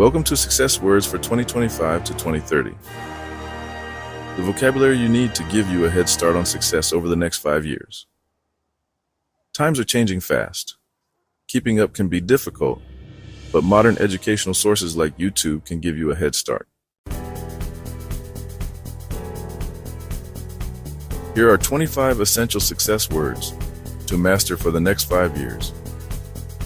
Welcome to Success Words for 2025 to 2030. The vocabulary you need to give you a head start on success over the next 5 years. Times are changing fast. Keeping up can be difficult, but modern educational sources like YouTube can give you a head start. Here are 25 essential success words to master for the next 5 years.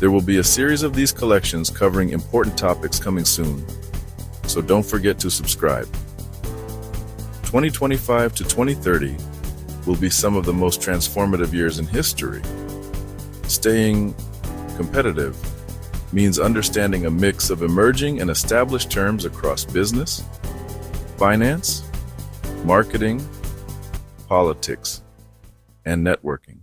There will be a series of these collections covering important topics coming soon, so don't forget to subscribe. 2025 to 2030 will be some of the most transformative years in history. Staying competitive means understanding a mix of emerging and established terms across business, finance, marketing, politics, and networking.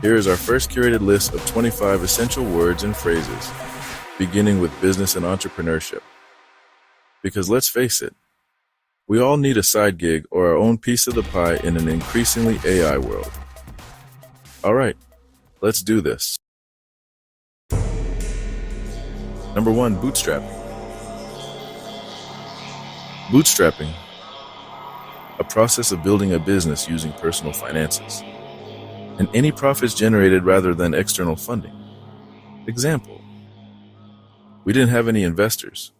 Here is our first curated list of 25 essential words and phrases, beginning with business and entrepreneurship. Because let's face it, we all need a side gig or our own piece of the pie in an increasingly AI world. All right, let's do this. Number 1, bootstrapping. Bootstrapping, a process of building a business using personal finances and any profits generated rather than external funding. Example, we didn't have any investors,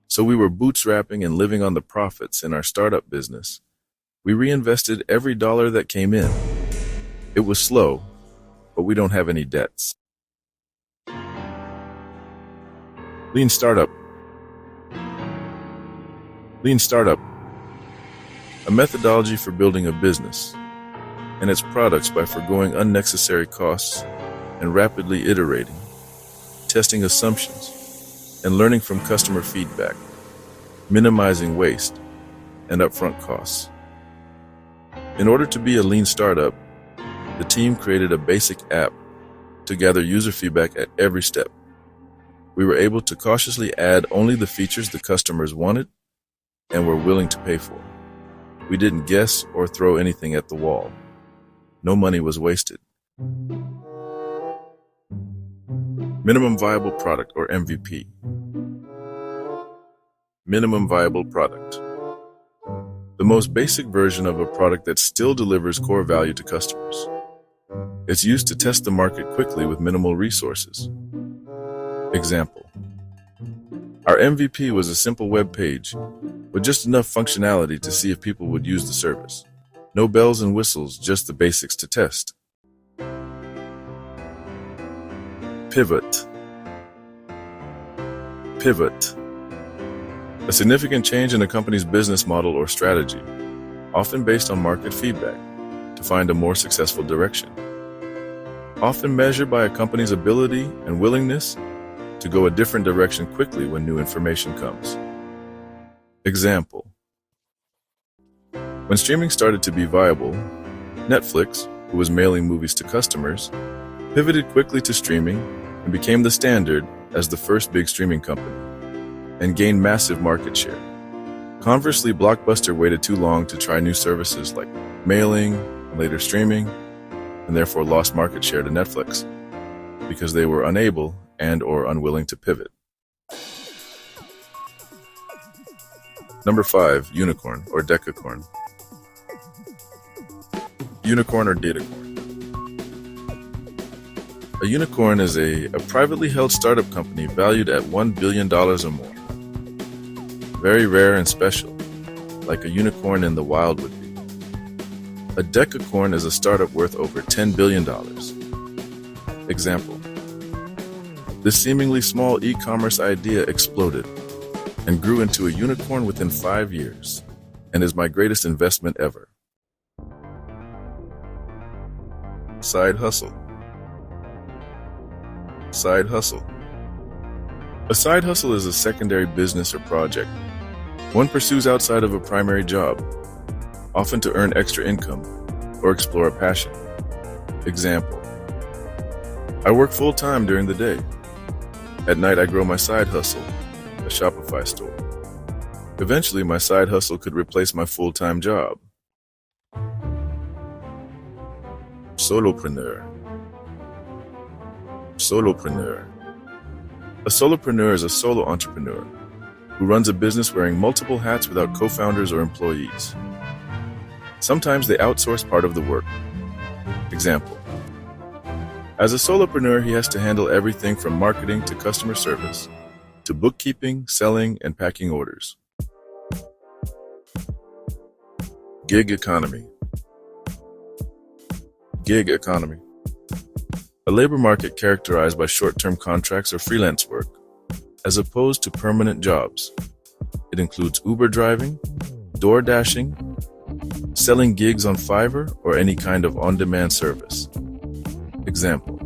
so we were bootstrapping and living on the profits in our startup business. We reinvested every dollar that came in. It was slow, but we don't have any debts. Lean startup. Lean startup, a methodology for building a business and its products by forgoing unnecessary costs and rapidly iterating, testing assumptions, and learning from customer feedback, minimizing waste and upfront costs. In order to be a lean startup, the team created a basic app to gather user feedback at every step. We were able to cautiously add only the features the customers wanted and were willing to pay for. We didn't guess or throw anything at the wall. No money was wasted. Minimum viable product, or MVP. Minimum viable product. The most basic version of a product that still delivers core value to customers. It's used to test the market quickly with minimal resources. Example, our MVP was a simple web page with just enough functionality to see if people would use the service. No bells and whistles, just the basics to test. Pivot. Pivot. A significant change in a company's business model or strategy, often based on market feedback, to find a more successful direction. Often measured by a company's ability and willingness to go a different direction quickly when new information comes. Example, when streaming started to be viable, Netflix, who was mailing movies to customers, pivoted quickly to streaming and became the standard as the first big streaming company and gained massive market share. Conversely, Blockbuster waited too long to try new services like mailing and later streaming, and therefore lost market share to Netflix because they were unable and/or unwilling to pivot. Number 5, unicorn or decacorn. Unicorn or datacorn. A unicorn is a privately held startup company valued at $1 billion or more. Very rare and special, like a unicorn in the wild would be. A decacorn is a startup worth over $10 billion. Example, this seemingly small e-commerce idea exploded and grew into a unicorn within 5 years and is my greatest investment ever. Side hustle. Side hustle. A side hustle is a secondary business or project one pursues outside of a primary job, often to earn extra income or explore a passion. Example, I work full-time during the day. At night, I grow my side hustle, a Shopify store. Eventually, my side hustle could replace my full-time job. Solopreneur. Solopreneur. A solopreneur is a solo entrepreneur who runs a business wearing multiple hats without co-founders or employees. Sometimes they outsource part of the work. Example: as a solopreneur, he has to handle everything from marketing to customer service, to bookkeeping, selling, and packing orders. Gig economy. Gig economy. A labor market characterized by short-term contracts or freelance work, as opposed to permanent jobs. It includes Uber driving, door dashing, selling gigs on Fiverr, or any kind of on-demand service. Example: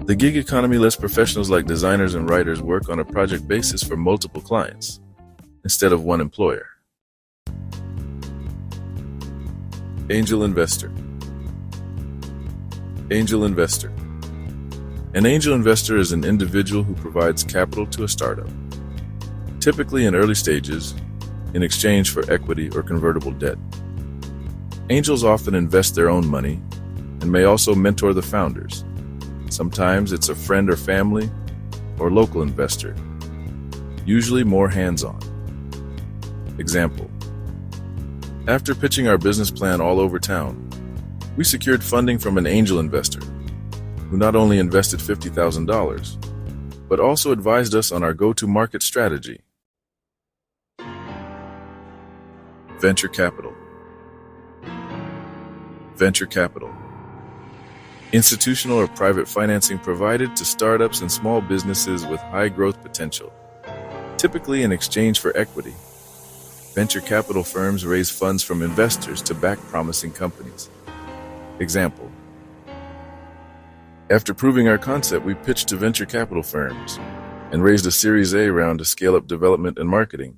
the gig economy lets professionals like designers and writers work on a project basis for multiple clients, instead of one employer. Angel investor. Angel investor. An angel investor is an individual who provides capital to a startup, typically in early stages, in exchange for equity or convertible debt. Angels often invest their own money and may also mentor the founders. Sometimes it's a friend or family or local investor, usually more hands-on. Example: after pitching our business plan all over town, we secured funding from an angel investor who not only invested $50,000, but also advised us on our go-to-market strategy. Venture capital. Venture capital. Institutional or private financing provided to startups and small businesses with high growth potential, typically in exchange for equity. Venture capital firms raise funds from investors to back promising companies. Example: after proving our concept, we pitched to venture capital firms and raised a Series A round to scale up development and marketing.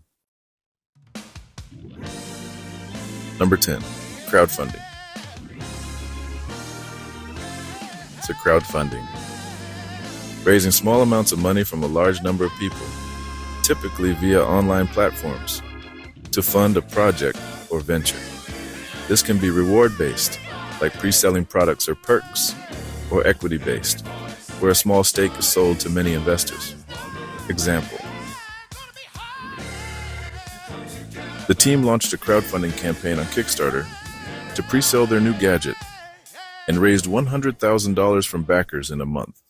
Number 10, crowdfunding. So crowdfunding, raising small amounts of money from a large number of people, typically via online platforms, to fund a project or venture. This can be reward-based, like pre-selling products or perks, or equity-based, where a small stake is sold to many investors. Example: the team launched a crowdfunding campaign on Kickstarter to pre-sell their new gadget and raised $100,000 from backers in a month.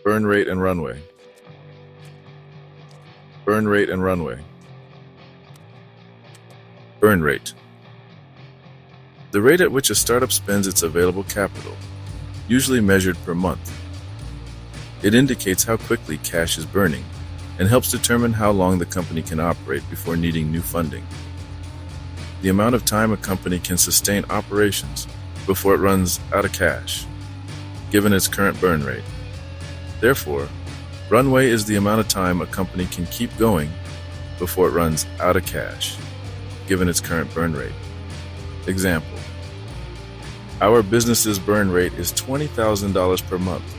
Burn rate and runway. Burn rate and runway. Burn rate. The rate at which a startup spends its available capital, usually measured per month. It indicates how quickly cash is burning and helps determine how long the company can operate before needing new funding. The amount of time a company can sustain operations before it runs out of cash, given its current burn rate. Therefore, runway is the amount of time a company can keep going before it runs out of cash, given its current burn rate. Example: our business's burn rate is $20,000 per month,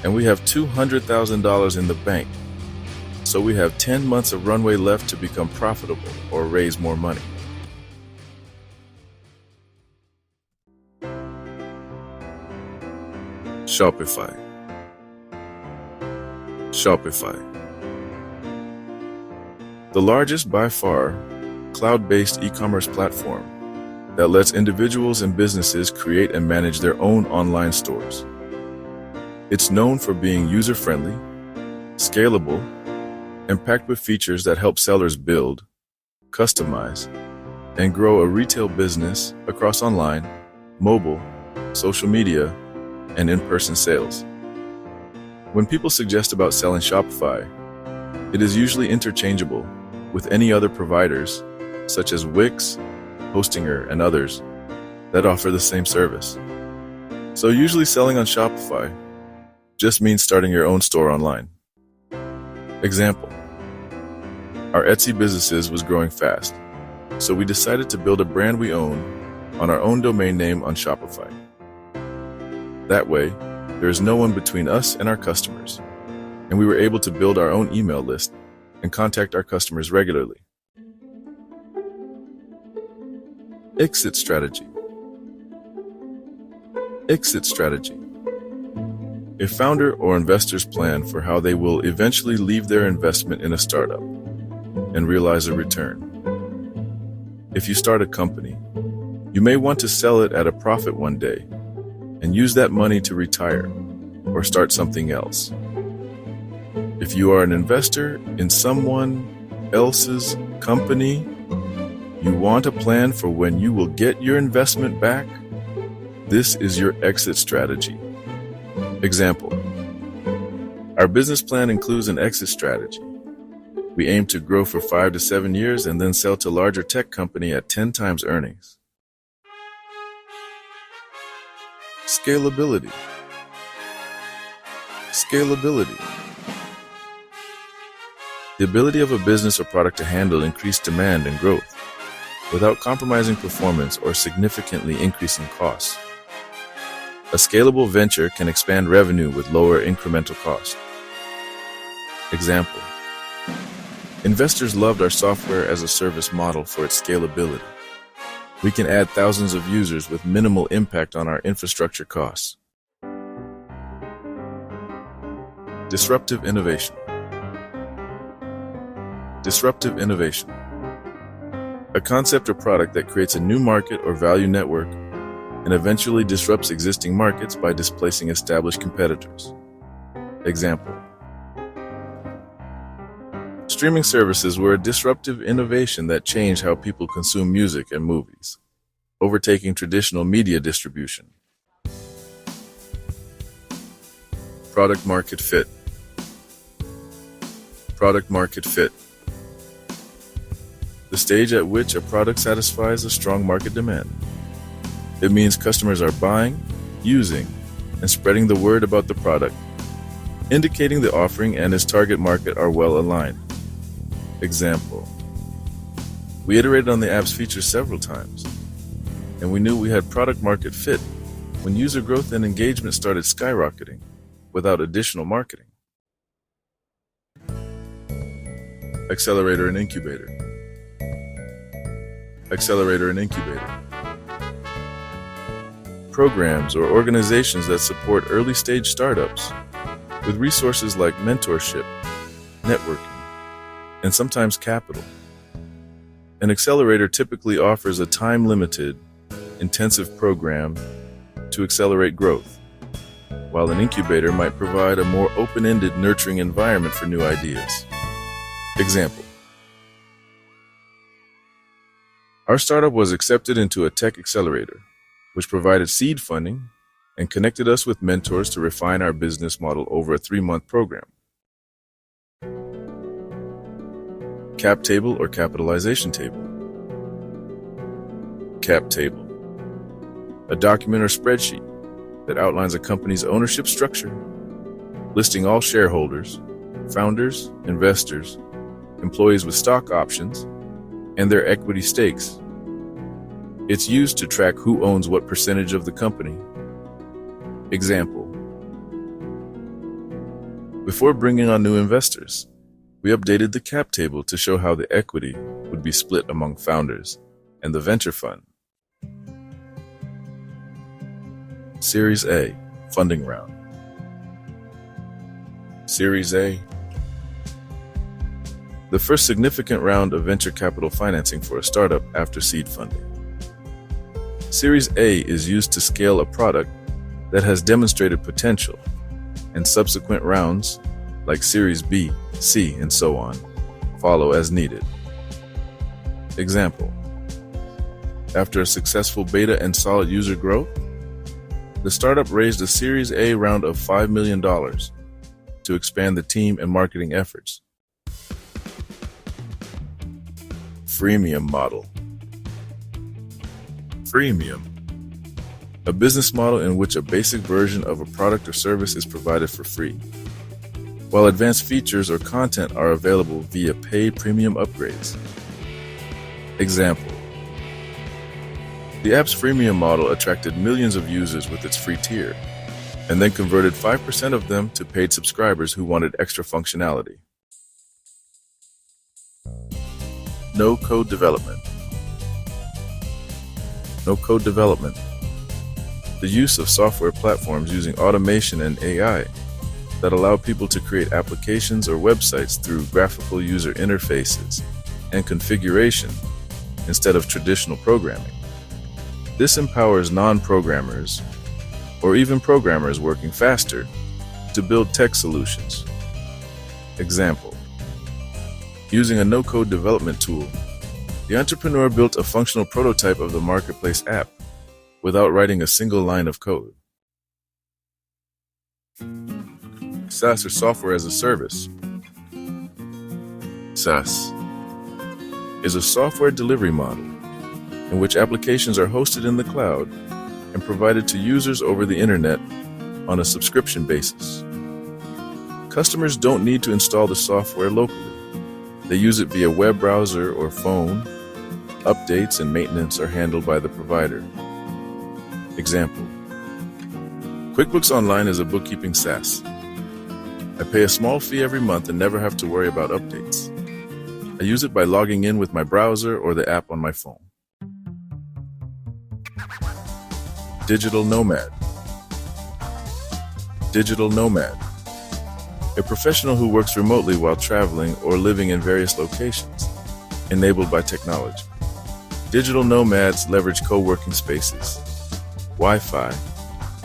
and we have $200,000 in the bank, so we have 10 months of runway left to become profitable or raise more money. Shopify. Shopify. The largest by far cloud-based e-commerce platform that lets individuals and businesses create and manage their own online stores. It's known for being user-friendly, scalable, and packed with features that help sellers build, customize, and grow a retail business across online, mobile, social media, and in-person sales. When people suggest about selling Shopify, it is usually interchangeable with any other providers, such as Wix, Hostinger, and others that offer the same service. So usually selling on Shopify just means starting your own store online. Example: our Etsy businesses was growing fast, so we decided to build a brand we own on our own domain name on Shopify. That way, there is no one between us and our customers, and we were able to build our own email list and contact our customers regularly. Exit strategy. Exit strategy. A founder or investor's plan for how they will eventually leave their investment in a startup and realize a return. If you start a company, you may want to sell it at a profit one day and use that money to retire or start something else. If you are an investor in someone else's company, you want a plan for when you will get your investment back. This is your exit strategy. Example: our business plan includes an exit strategy. We aim to grow for 5 to 7 years and then sell to larger tech company at 10 times earnings. Scalability. Scalability. The ability of a business or product to handle increased demand and growth without compromising performance or significantly increasing costs. A scalable venture can expand revenue with lower incremental cost. Example: investors loved our software as a service model for its scalability. We can add thousands of users with minimal impact on our infrastructure costs. Disruptive innovation. Disruptive innovation. A concept or product that creates a new market or value network and eventually disrupts existing markets by displacing established competitors. Example: streaming services were a disruptive innovation that changed how people consume music and movies, overtaking traditional media distribution. Product market fit. Product market fit. The stage at which a product satisfies a strong market demand. It means customers are buying, using, and spreading the word about the product, indicating the offering and its target market are well aligned. Example: we iterated on the app's features several times, and we knew we had product market fit when user growth and engagement started skyrocketing without additional marketing. Accelerator and incubator. Accelerator and incubator. Programs or organizations that support early-stage startups with resources like mentorship, networking, and sometimes capital. An accelerator typically offers a time-limited, intensive program to accelerate growth, while an incubator might provide a more open-ended, nurturing environment for new ideas. Example: our startup was accepted into a tech accelerator, which provided seed funding and connected us with mentors to refine our business model over a 3-month program. Cap table or capitalization table. Cap table. A document or spreadsheet that outlines a company's ownership structure, listing all shareholders, founders, investors, employees with stock options, and their equity stakes. It's used to track who owns what percentage of the company. Example: before bringing on new investors, we updated the cap table to show how the equity would be split among founders and the venture fund. Series A, funding round. Series A. The first significant round of venture capital financing for a startup after seed funding. Series A is used to scale a product that has demonstrated potential, and subsequent rounds, like Series B, C, and so on, follow as needed. Example: after a successful beta and solid user growth, the startup raised a Series A round of $5 million to expand the team and marketing efforts. Freemium model. Freemium. A business model in which a basic version of a product or service is provided for free, while advanced features or content are available via paid premium upgrades. Example: the app's freemium model attracted millions of users with its free tier, and then converted 5% of them to paid subscribers who wanted extra functionality. No-code development. No-code development. the use of software platforms using automation and AI that allow people to create applications or websites through graphical user interfaces and configuration instead of traditional programming. This empowers non-programmers or even programmers working faster to build tech solutions. Example: using a no-code development tool, the entrepreneur built a functional prototype of the marketplace app without writing a single line of code. SaaS, or software as a service. SaaS is a software delivery model in which applications are hosted in the cloud and provided to users over the internet on a subscription basis. Customers don't need to install the software locally. They use it via web browser or phone. Updates and maintenance are handled by the provider. Example: QuickBooks Online is a bookkeeping SaaS. I pay a small fee every month and never have to worry about updates. I use it by logging in with my browser or the app on my phone. Digital nomad. Digital nomad. A professional who works remotely while traveling or living in various locations, enabled by technology. Digital nomads leverage co-working spaces, Wi-Fi,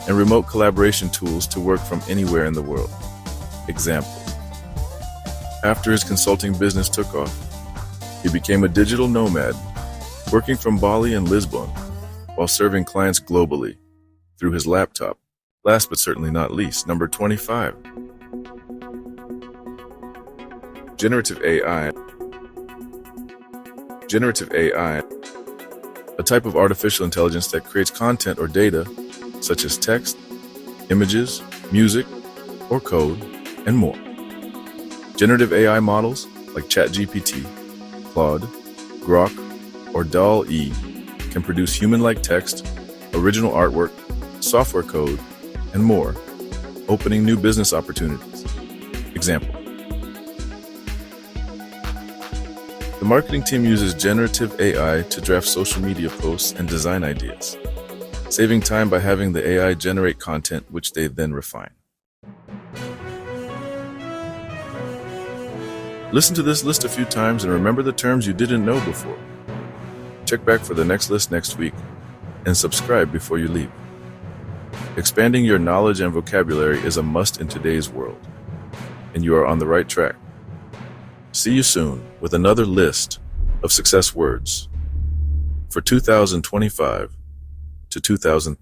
and remote collaboration tools to work from anywhere in the world. Example: after his consulting business took off, he became a digital nomad, working from Bali and Lisbon while serving clients globally through his laptop. Last but certainly not least, number 25. Generative AI. Generative AI, a type of artificial intelligence that creates content or data such as text, images, music, or code, and more. Generative AI models like ChatGPT, Claude, Grok, or DALL-E can produce human-like text, original artwork, software code, and more, opening new business opportunities. Example: the marketing team uses generative AI to draft social media posts and design ideas, saving time by having the AI generate content which they then refine. Listen to this list a few times and remember the terms you didn't know before. Check back for the next list next week and subscribe before you leave. Expanding your knowledge and vocabulary is a must in today's world, and you are on the right track. See you soon with another list of success words for 2025 to 2030.